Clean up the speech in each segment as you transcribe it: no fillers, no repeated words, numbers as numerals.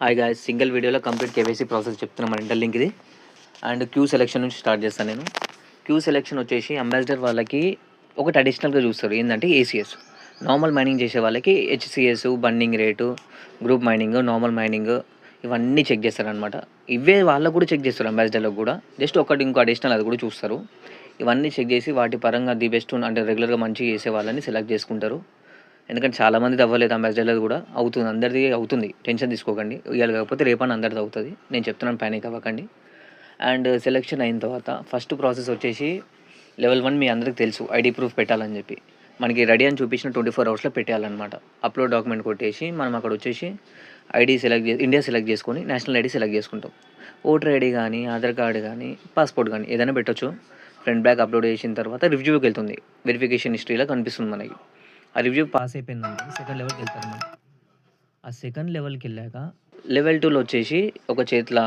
Hi guys, single వీడియోలో complete KYC process చెప్తున్నా. మన ఇంటర్ లింక్ ఇది. అండ్ క్యూ సెలెక్షన్ నుంచి స్టార్ట్ చేస్తాను నేను. క్యూ సెలెక్షన్ వచ్చేసి అంబాసిడర్ వాళ్ళకి ఒకటి అడిషనల్గా చూస్తారు. ఏంటంటే ఏసీఎస్. నార్మల్ మైనింగ్ చేసే వాళ్ళకి HCS, burning rate, group mining, normal mining ఇవన్నీ చెక్ చేస్తారనమాట. ఇవే వాళ్ళకు కూడా చెక్ చేస్తారు, అంబాసిడర్లకు కూడా. జస్ట్ ఒకటి ఇంకో అడిషనల్ అది కూడా చూస్తారు. ఇవన్నీ చెక్ చేసి వాటి పరంగా ది బెస్ట్ అంటే రెగ్యులర్గా మంచిగా చేసే వాళ్ళని సెలెక్ట్ చేసుకుంటారు. ఎందుకంటే చాలామందిది అవ్వలేదు, అంబాసిడర్లది కూడా అవుతుంది, అందరిది అవుతుంది. టెన్షన్ తీసుకోకండి, ఇవాళ కాకపోతే రేపని అందరిది అవుతుంది. నేను చెప్తున్నాను, ప్యానిక్ అవ్వకండి. అండ్ సెలెక్షన్ అయిన తర్వాత ఫస్ట్ ప్రాసెస్ వచ్చేసి లెవెల్ 1 మీ అందరికి తెలుసు, ఐడి ప్రూఫ్ పెట్టాలని చెప్పి. మనకి రెడీ అని చూపించిన 24 అవర్స్లో పెట్టేయాలన్నమాట. అప్లోడ్ డాక్యుమెంట్ కొట్టేసి మనం అక్కడ వచ్చేసి ఐడి ఇండియా సెలెక్ట్ చేసుకొని నేషనల్ ఐడి సెలెక్ట్ చేసుకుంటాం. ఓటర్ ఐడి కానీ, ఆధార్ కార్డు కానీ, పాస్పోర్ట్ కానీ ఏదైనా పెట్టొచ్చు. ఫ్రంట్ బ్యాక్ అప్లోడ్ చేసిన తర్వాత రివ్యూకి వెళ్తుంది. వెరిఫికేషన్ హిస్టరీలో కనిపిస్తుంది మనకి. ఆ రివ్యూ పాస్ అయిపోయిందంటే సెకండ్ లెవెల్కి వెళ్తారు మనం. ఆ సెకండ్ లెవెల్కి వెళ్ళాక లెవెల్ 2లో వచ్చేసి ఒక చేతిలో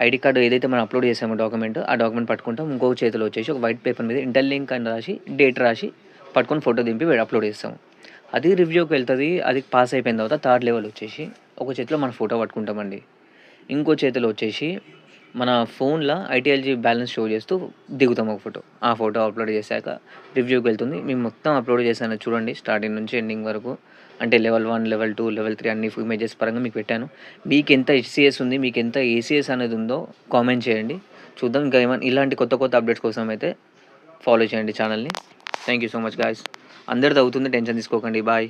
ఐడి కార్డు ఏదైతే మనం అప్లోడ్ చేసామో డాక్యుమెంట్, ఆ డాక్యుమెంట్ పట్టుకుంటాం. ఇంకొక చేతిలో వచ్చేసి ఒక వైట్ పేపర్ మీద ఇంటర్ లింక్ అని రాసి, డేట్ రాసి పట్టుకొని ఫోటో దింపి అప్లోడ్ చేస్తాం. అది రివ్యూకి వెళ్తుంది. అది పాస్ అయిపోయిన తర్వాత థర్డ్ లెవెల్ వచ్చేసి ఒక చేతిలో మన ఫోటో పట్టుకుంటామండి. ఇంకో చేతిలో వచ్చేసి మన ఫోన్లో ఐటీఎల్జీ బ్యాలెన్స్ షో చేస్తూ దిగుతాం ఒక ఫోటో. ఆ ఫోటో అప్లోడ్ చేశాక రివ్యూకి వెళ్తుంది. మేము మొత్తం అప్లోడ్ చేశాను చూడండి, స్టార్టింగ్ నుంచి ఎండింగ్ వరకు. అంటే లెవెల్ 1, లెవెల్ 2, లెవెల్ 3 అన్ని ఇమేజెస్ పరంగా మీకు పెట్టాను. మీకు ఎంత హెచ్సిఎస్ ఉంది, మీకు ఎంత ఏసీఎస్ అనేది ఉందో కామెంట్ చేయండి, చూద్దాం. ఇంకా ఏమైనా ఇలాంటి కొత్త కొత్త అప్డేట్స్ కోసం అయితే ఫాలో చేయండి ఛానల్ని. Thank you so much guys. అందరిది అవుతుంది, టెన్షన్ తీసుకోకండి. బాయ్.